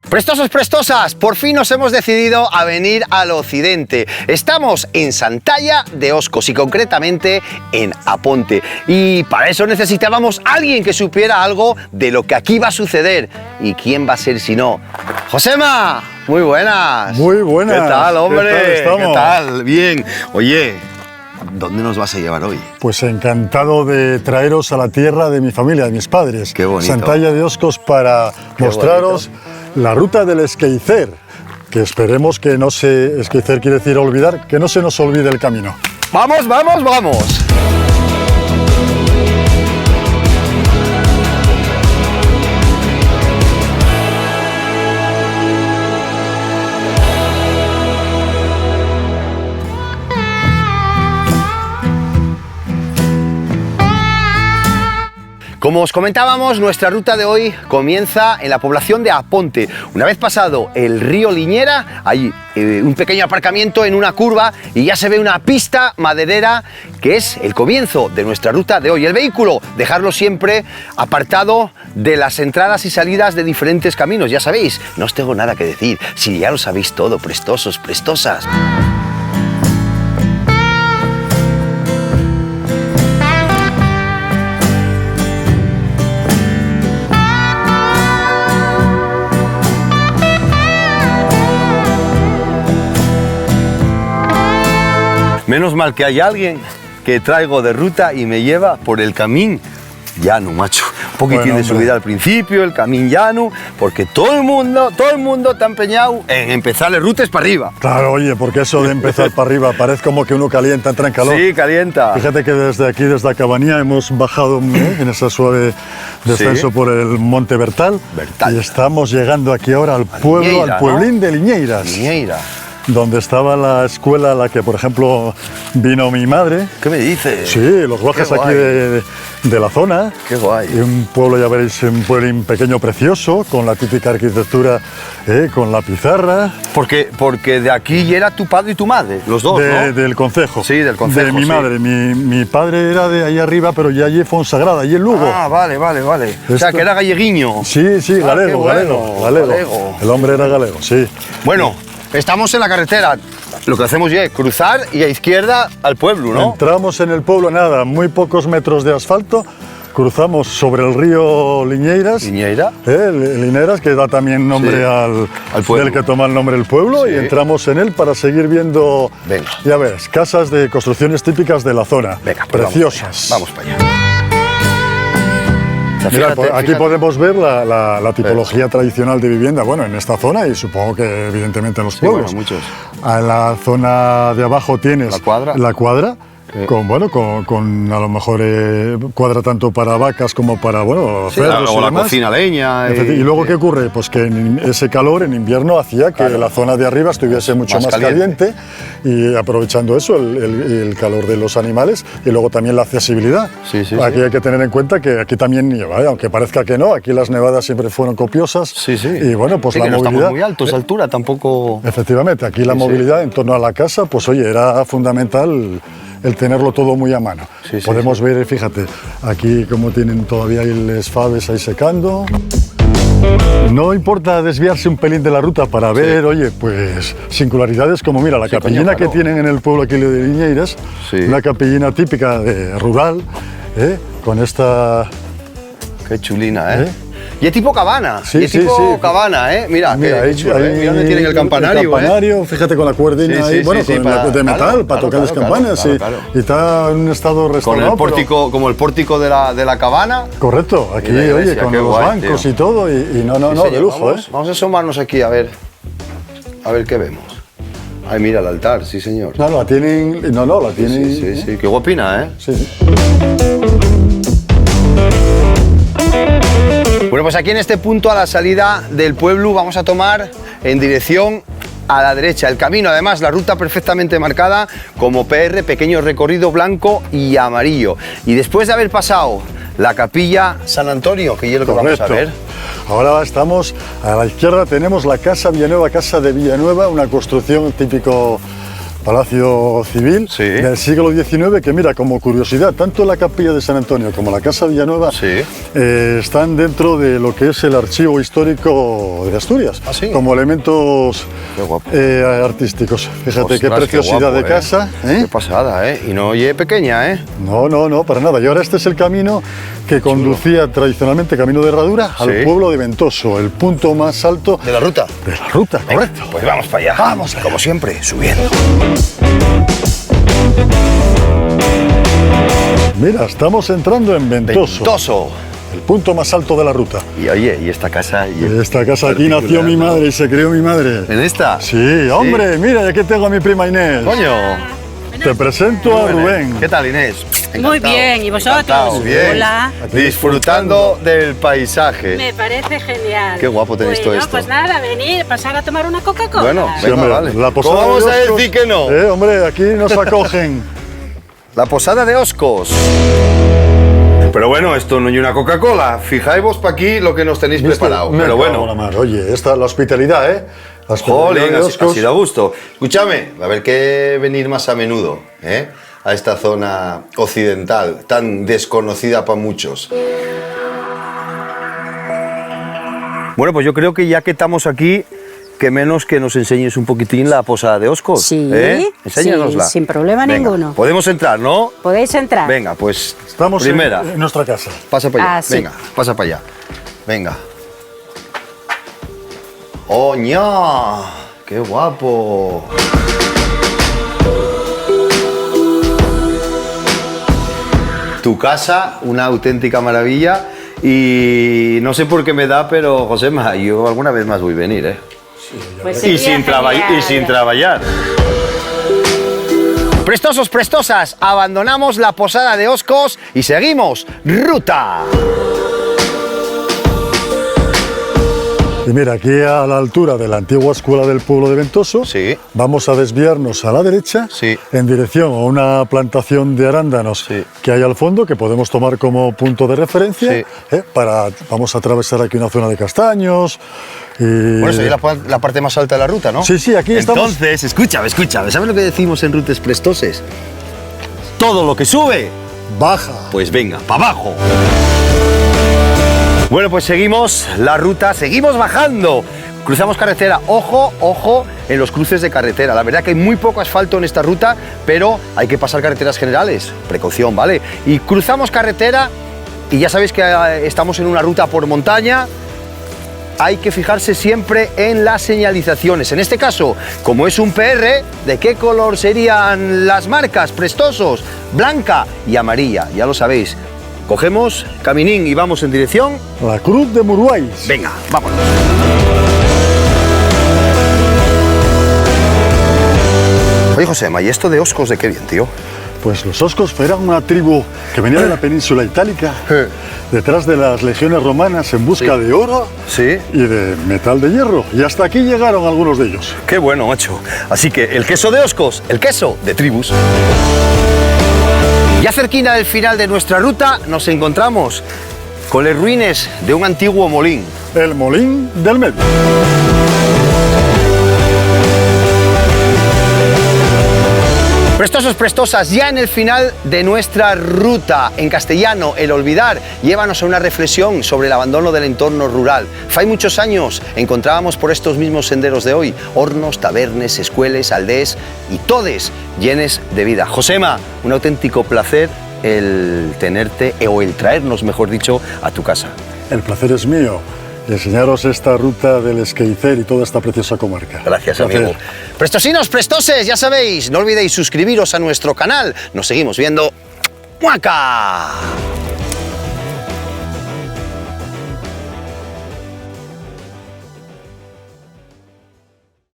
Prestosos, prestosas, por fin nos hemos decidido a venir al occidente. Estamos en Santalla de Oscos y concretamente en Aponte. Y para eso necesitábamos a alguien que supiera algo de lo que aquí va a suceder. ¿Y quién va a ser si no? ¡Josema! Muy buenas. Muy buenas. ¿Qué tal, hombre? ¿Qué tal estamos? ¿Qué tal? Bien. Oye, ¿dónde nos vas a llevar hoy? Pues encantado de traeros a la tierra de mi familia, de mis padres. Qué bonito. Santalla de Oscos para mostraros la ruta del Esqueicer, que esperemos que no se... Esqueicer quiere decir olvidar, que no se nos olvide el camino. ¡Vamos, vamos, vamos! Como os comentábamos, nuestra ruta de hoy comienza en la población de Aponte. Una vez pasado el río Liñera, hay un pequeño aparcamiento en una curva y ya se ve una pista maderera que es el comienzo de nuestra ruta de hoy. El vehículo, dejarlo siempre apartado de las entradas y salidas de diferentes caminos. Ya sabéis, no os tengo nada que decir, si ya lo sabéis todo, prestosos, prestosas. Menos mal que hay alguien que traigo de ruta y me lleva por el camín llano, macho. Un poquitín de subida al principio, el camín llano, porque todo el mundo está empeñado en empezar las rutas para arriba. Claro, oye, porque eso de empezar para arriba parece como que uno calienta, entra en calor. Sí, calienta. Fíjate que desde aquí, desde Acabanía, hemos bajado en ese suave descenso por el Monte Bertal. Y estamos llegando aquí ahora al pueblo, Liñeira, al pueblín, ¿no?, de Liñeiras. Liñeira. Donde estaba la escuela a la que, por ejemplo, vino mi madre. ¿Qué me dices? Sí, los guajes aquí de la zona. Qué guay. Y un pueblo, ya veréis, un pueblín pequeño precioso, con la típica arquitectura, con la pizarra. Porque de aquí era tu padre y tu madre, los dos, ¿no? Del concejo. Sí, del concejo. De mi madre. Mi padre era de ahí arriba, pero ya allí fue Fonsagrada, allí en Lugo. Ah, vale. O sea, que era galleguiño. Sí, galego, galego. El hombre era galego, sí. Bueno. Estamos en la carretera, lo que hacemos ya es cruzar y a izquierda al pueblo, ¿no? Entramos en el pueblo, nada, muy pocos metros de asfalto, cruzamos sobre el río Liñeiras. ¿Liñeira? Liñeiras, que da también nombre al pueblo. Del que toma el nombre el pueblo, sí. Y entramos en él para seguir viendo, ya ves, casas de construcciones típicas de la zona. Venga, pues preciosas. Vamos para allá. Mira, aquí podemos ver la tipología tradicional de vivienda, bueno, en esta zona y supongo que evidentemente en los pueblos. Bueno, muchos. En la zona de abajo tienes la cuadra. Con a lo mejor cuadra tanto para vacas como para, cerdos o la cocina leña. Y luego, ¿qué ocurre? Pues que ese calor en invierno hacía que la zona de arriba estuviese mucho más caliente y aprovechando eso, el calor de los animales y luego también la accesibilidad. Aquí hay que tener en cuenta que aquí también, aunque parezca que no, aquí las nevadas siempre fueron copiosas. Y bueno, pues la movilidad... No estamos muy altos, altura tampoco... Efectivamente, aquí la movilidad en torno a la casa, pues oye, era fundamental el tenerlo todo muy a mano. Podemos ver, fíjate, aquí como tienen todavía ahí les faves ahí secando. No importa desviarse un pelín de la ruta para ver, oye, pues singularidades como, mira, la capellina que tienen en el pueblo aquí de Liñeiras, una capellina típica rural, con esta... Qué chulina, ¿eh? Y es tipo cabana, cabana, ¿eh? Mira ahí donde tienen el campanario, el campanario, fíjate con la cuerdina ahí, de metal, para tocar las campanas, y está en un estado restaurado. Con el pórtico, como el pórtico de la cabana. Correcto, aquí, oye, con los bancos, tío. Y todo, y no, de lujo, Vamos a asomarnos aquí a ver qué vemos. Ay, mira el altar, sí señor. La tienen, la tienen. Sí, qué guapina, ¿eh? Sí. Bueno, pues aquí en este punto, a la salida del pueblo, vamos a tomar en dirección a la derecha. El camino, además, la ruta perfectamente marcada como PR, pequeño recorrido blanco y amarillo. Y después de haber pasado la capilla San Antonio, que es lo que vamos a ver. Ahora estamos, a la izquierda tenemos la Casa Villanueva, Casa de Villanueva, una construcción típico Palacio Civil Sí. del siglo XIX, que mira, como curiosidad, tanto la Capilla de San Antonio como la Casa Villanueva Sí. están dentro de lo que es el archivo histórico de Asturias, ¿Ah, sí? como elementos Qué guapo. artísticos. Fíjate qué Ostras, preciosidad guapo, de casa. Qué pasada, ¿eh? Y no oye pequeña, ¿eh? No, para nada. Y ahora este es el camino que conducía tradicionalmente, camino de Herradura, al Sí. pueblo de Ventoso, el punto más alto ¿De la ruta? de la ruta, correcto. Pues vamos para allá. Vamos allá. Como siempre, subiendo. Mira, estamos entrando en Ventoso, Ventoso. el punto más alto de la ruta. Y oye, ¿y esta casa? En esta casa aquí nació mi madre y se crió mi madre. ¿En esta? Sí, hombre, mira, ya que tengo a mi prima Inés. Coño. Te presento a Rubén. ¿Qué tal, Inés? Muy bien, ¿y vosotros? Encantado, bien. Hola. Disfrutando del paisaje. Me parece genial. Qué guapo tenéis todo esto. Pues nada, venir, pasar a tomar una Coca-Cola. Bueno, Sí, venga, hombre, vale. la posada ¿Cómo vamos de a Oscos- decir que no? Hombre, aquí nos acogen. La posada de Oscos. Pero bueno, esto no es una Coca-Cola. Fijáis vos para aquí lo que nos tenéis preparado. Me Pero cago en la bueno. mar. Oye, esta es la hospitalidad, ¿eh? La hospitalidad Jolín, de ha Oscos. sido a gusto. Escúchame, a ver que venir más a menudo, ¿eh? A esta zona occidental, tan desconocida para muchos. Bueno, pues yo creo que ya que estamos aquí, que menos que nos enseñes un poquitín la posada de Oscos. Sí, Enséñanosla. sí, sin problema Venga, ninguno. Podemos entrar, ¿no? Podéis entrar. Venga, pues Estamos primera. en nuestra casa. Pasa para allá. Ah, sí. Venga, pasa para allá. Venga. ¡Oña! ¡Qué guapo! Tu casa, una auténtica maravilla. Y no sé por qué me da, pero Josema, yo alguna vez más voy a venir, ¿eh? Pues Y sería sin genial. trabajar. Prestosos, prestosas, abandonamos la posada de Oscos y seguimos ruta. Y mira, aquí a la altura de la antigua escuela del pueblo de Ventoso, Sí. vamos a desviarnos a la derecha Sí. en dirección a una plantación de arándanos Sí. que hay al fondo, que podemos tomar como punto de referencia. Sí. Vamos a atravesar aquí una zona de castaños. Y... Bueno, eso es la parte más alta de la ruta, ¿no? Sí, sí, aquí estamos. Entonces, escúchame, ¿sabes lo que decimos en Rutes Prestoses? Todo lo que sube, Baja. pues venga, para abajo. Bueno, pues seguimos la ruta, seguimos bajando. Cruzamos carretera, ojo, ojo en los cruces de carretera. La verdad que hay muy poco asfalto en esta ruta, pero hay que pasar carreteras generales. Precaución, ¿vale? Y cruzamos carretera y ya sabéis que estamos en una ruta por montaña. Hay que fijarse siempre en las señalizaciones. En este caso, como es un PR, ¿de qué color serían las marcas? Prestosos, blanca y amarilla, ya lo sabéis. Cogemos caminín y vamos en dirección. La Cruz de Muruáis. Venga, vámonos. Oye, Josema, ¿y esto de Oscos de qué bien, tío? Pues los Oscos eran una tribu que venía de la península itálica, detrás de las legiones romanas en busca de oro Sí. y de metal de hierro. Y hasta aquí llegaron algunos de ellos. Qué bueno, macho. Así que el queso de Oscos, el queso de tribus. Ya cerquina del final de nuestra ruta nos encontramos con las ruines de un antiguo molín. El Molín del Medio. Prestosos, prestosas, ya en el final de nuestra ruta, en castellano, el olvidar, llévanos a una reflexión sobre el abandono del entorno rural. Fai muchos años encontrábamos por estos mismos senderos de hoy hornos, tabernes, escueles, aldeas y todes llenes de vida. Josema, un auténtico placer el tenerte, o el traernos, mejor dicho, a tu casa. El placer es mío y enseñaros esta ruta del Esqueicer y toda esta preciosa comarca. Gracias, Placer. amigo. Prestosinos, prestoses, ya sabéis, no olvidéis suscribiros a nuestro canal. Nos seguimos viendo. ¡Muaca!